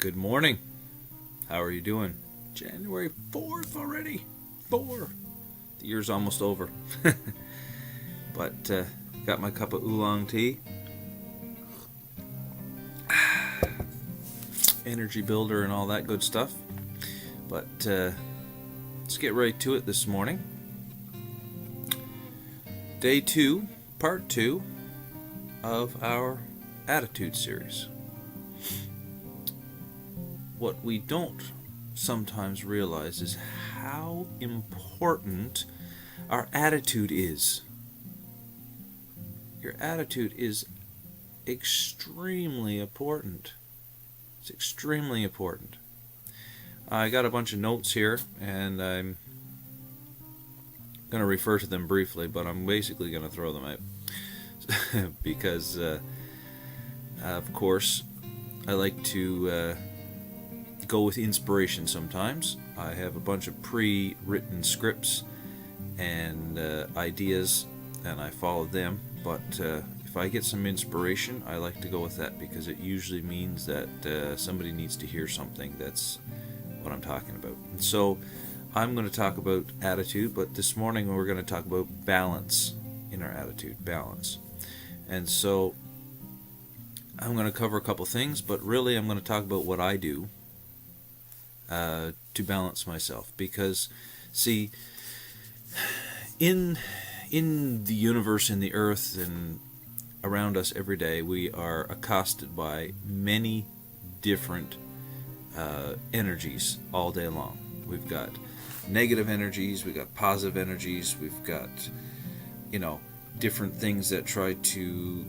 Good morning. How are you doing? January 4th already. 4. The year's almost over. But got my cup of oolong tea. Energy builder and all that good stuff. But let's get right to it this morning. Day 2, part 2 of our attitude series. What we don't sometimes realize is how important our attitude is. Your attitude is extremely important. It's extremely important. I got a bunch of notes here, and I'm going to refer to them briefly, but I'm basically going to throw them out. Because, of course, I like to go with inspiration sometimes. I have a bunch of pre-written scripts and ideas, and I follow them. But if I get some inspiration, I like to go with that because it usually means that somebody needs to hear something. That's what I'm talking about. And so I'm going to talk about attitude, but this morning we're going to talk about balance in our attitude, balance. And so I'm going to cover a couple things, but really I'm going to talk about what I do to balance myself. Because, see, in the universe, in the earth, and around us every day, we are accosted by many different energies all day long. We've got negative energies, we've got positive energies, we've got, different things that try to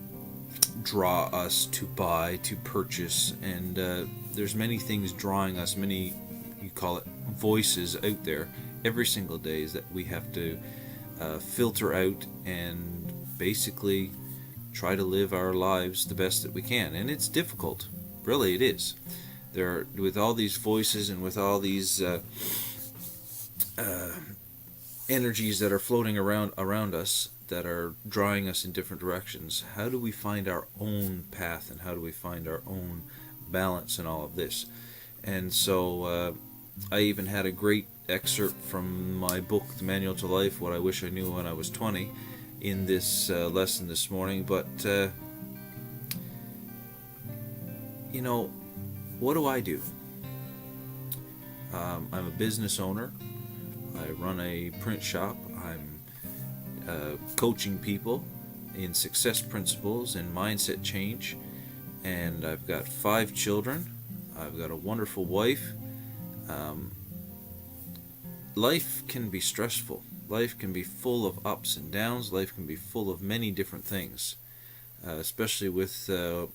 draw us to buy, to purchase, and there's many things drawing us, many, you call it, voices out there every single day that we have to filter out and basically try to live our lives the best that we can. And it's difficult, really it is. With all these voices and with all these energies that are floating around us, that are drawing us in different directions, how do we find our own path, and how do we find our own balance in all of this? And so I even had a great excerpt from my book, The Manual to Life, What I Wish I Knew When I Was 20, in this lesson this morning. But what do I do? I'm a business owner. I run a print shop. I'm coaching people in success principles and mindset change. And I've got 5 children. I've got a wonderful wife. Life can be stressful. Life can be full of ups and downs. Life can be full of many different things, especially with, how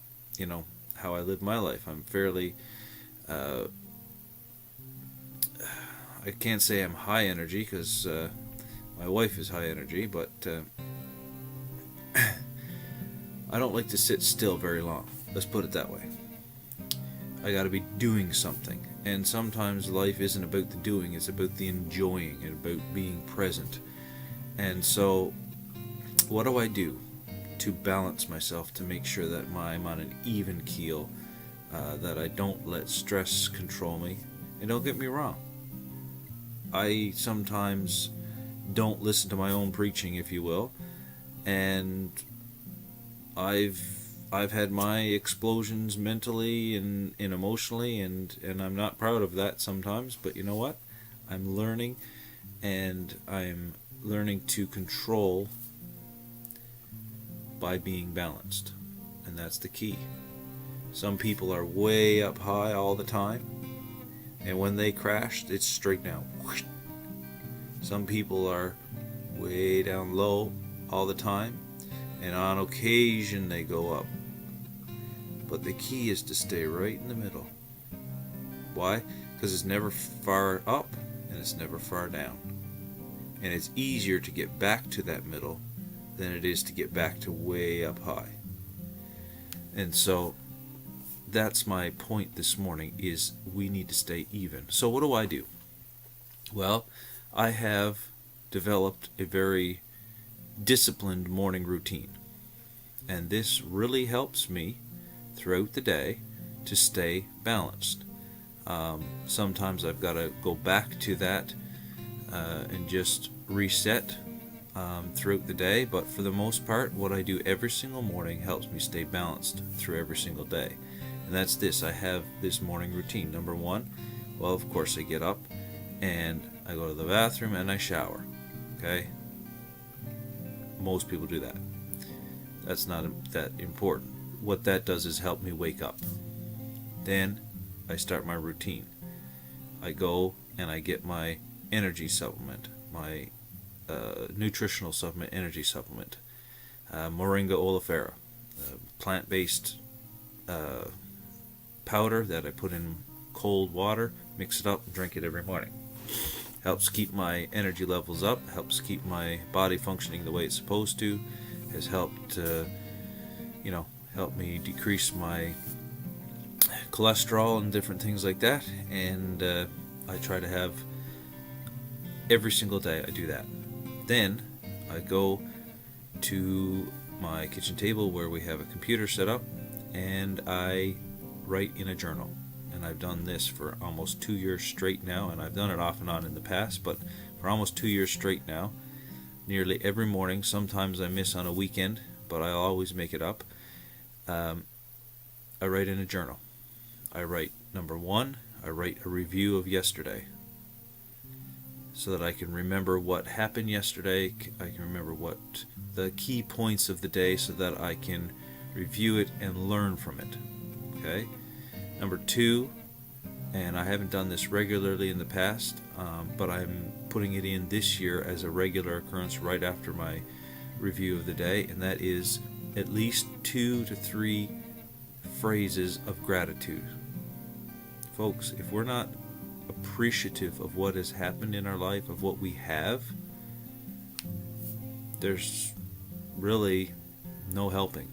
I live my life. I'm fairly, I can't say I'm high energy because my wife is high energy, but I don't like to sit still very long. Let's put it that way. I got to be doing something. And sometimes life isn't about the doing, it's about the enjoying and about being present. And so, what do I do to balance myself, to make sure that I'm on an even keel, that I don't let stress control me? And don't get me wrong, I sometimes don't listen to my own preaching, if you will, and I've had my explosions mentally and emotionally, and I'm not proud of that sometimes, but you know what? I'm learning, and I'm learning to control by being balanced, and that's the key. Some people are way up high all the time, and when they crash, it's straight down. Some people are way down low all the time, and on occasion they go up. But the key is to stay right in the middle. Why? Because it's never far up and it's never far down. And it's easier to get back to that middle than it is to get back to way up high. And so that's my point this morning, is we need to stay even. So what do I do? Well, I have developed a very disciplined morning routine. And this really helps me throughout the day to stay balanced. Sometimes I've got to go back to that and just reset throughout the day, but for the most part, what I do every single morning helps me stay balanced through every single day. And that's this. I have this morning routine. Number one, well, of course, I get up and I go to the bathroom and I shower. Okay? Most people do that. That's not that important. What that does is help me wake up. Then I start my routine. I go and I get my energy supplement, my nutritional supplement, energy supplement, Moringa oleifera, plant-based powder that I put in cold water, mix it up, and drink it every morning. Helps keep my energy levels up, helps keep my body functioning the way it's supposed to, has helped, help me decrease my cholesterol and different things like that, and I try to have every single day I do that. Then I go to my kitchen table where we have a computer set up, and I write in a journal. And I've done this for almost 2 years straight now, and I've done it off and on in the past, but for almost 2 years straight now, nearly every morning. Sometimes I miss on a weekend, but I'll always make it up. I write in a journal. I write, number one, I write a review of yesterday so that I can remember what happened yesterday. I can remember what the key points of the day so that I can review it and learn from it. Okay? Number two, and I haven't done this regularly in the past, but I'm putting it in this year as a regular occurrence right after my review of the day, and that is at least 2 to 3 phrases of gratitude. Folks, if we're not appreciative of what has happened in our life, of what we have, there's really no helping,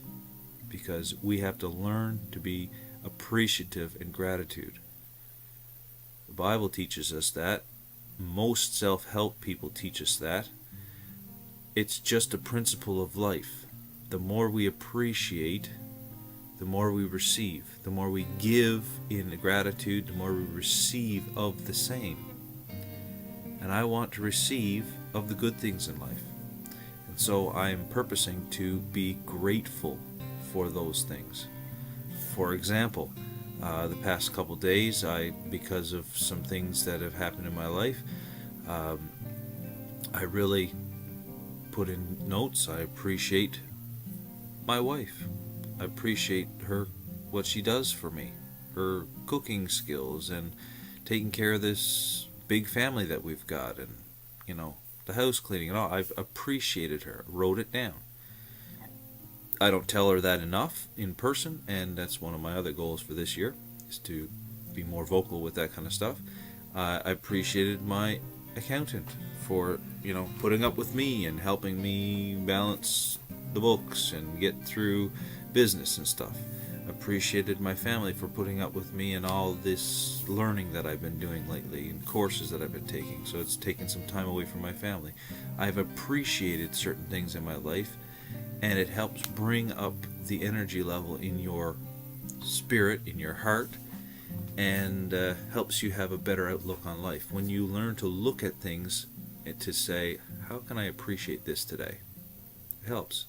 because we have to learn to be appreciative and gratitude. The Bible teaches us that. Most self-help people teach us that. It's just a principle of life. The more we appreciate, the more we receive. The more we give in gratitude, the more we receive of the same. And I want to receive of the good things in life. And so I am purposing to be grateful for those things. For example, the past couple days, because of some things that have happened in my life, I really put in notes. I appreciate my wife. I appreciate her, what she does for me, her cooking skills, and taking care of this big family that we've got, and the house cleaning and all. I've appreciated her. Wrote it down. I don't tell her that enough in person, and that's one of my other goals for this year, is to be more vocal with that kind of stuff. I appreciated my accountant for putting up with me and helping me balance the books and get through business and stuff. Appreciated my family for putting up with me and all this learning that I've been doing lately and courses that I've been taking, so it's taken some time away from my family. I've appreciated certain things in my life, and it helps bring up the energy level in your spirit, in your heart, and helps you have a better outlook on life. When you learn to look at things and to say, how can I appreciate this today? It helps.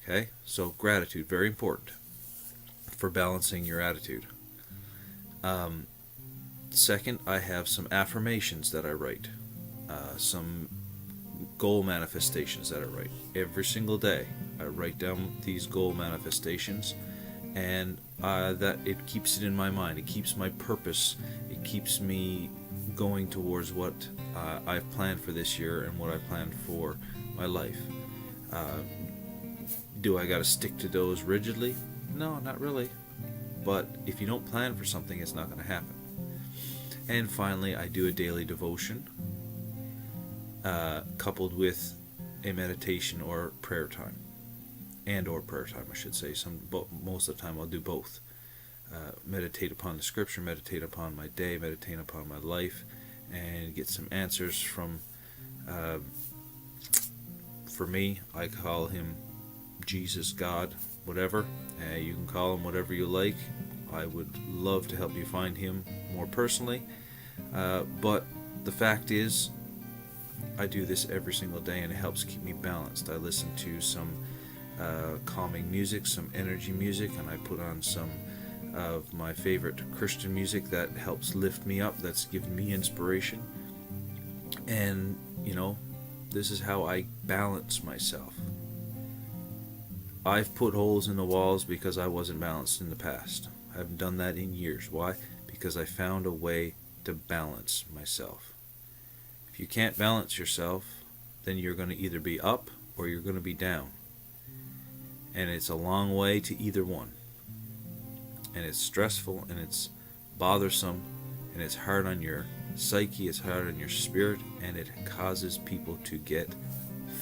Okay, so gratitude, very important for balancing your attitude. Second, I have some affirmations that I write, some goal manifestations that I write. Every single day I write down these goal manifestations, and that it keeps it in my mind. It keeps my purpose. It keeps me going towards what I've planned for this year and what I planned for my life. Do I got to stick to those rigidly? No, not really. But if you don't plan for something, it's not going to happen. And finally, I do a daily devotion, coupled with a meditation or prayer time, or prayer time, I should say. Most of the time, I'll do both. Meditate upon the scripture, meditate upon my day, meditate upon my life, and get some answers from. For me, I call him Jesus, God, whatever. You can call him whatever you like. I would love to help you find him more personally. But the fact is, I do this every single day, and it helps keep me balanced. I listen to some calming music, some energy music, and I put on some of my favorite Christian music that helps lift me up, that's given me inspiration. And, this is how I balance myself. I've put holes in the walls because I wasn't balanced in the past. I haven't done that in years. Why? Because I found a way to balance myself. If you can't balance yourself, then you're going to either be up or you're going to be down. And it's a long way to either one. And it's stressful, and it's bothersome, and it's hard on your psyche, it's hard on your spirit, and it causes people to get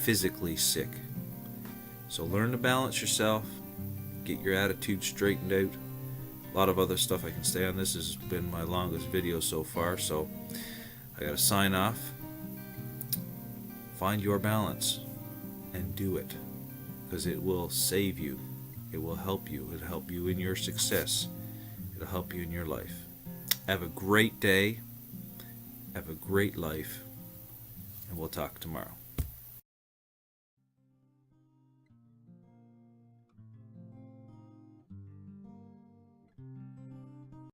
physically sick. So learn to balance yourself, get your attitude straightened out. A lot of other stuff I can say on this. Has been my longest video so far, so I gotta sign off. Find your balance and do it, because it will save you. It will help you. It'll help you in your success. It'll help you in your life. Have a great day. Have a great life. And we'll talk tomorrow.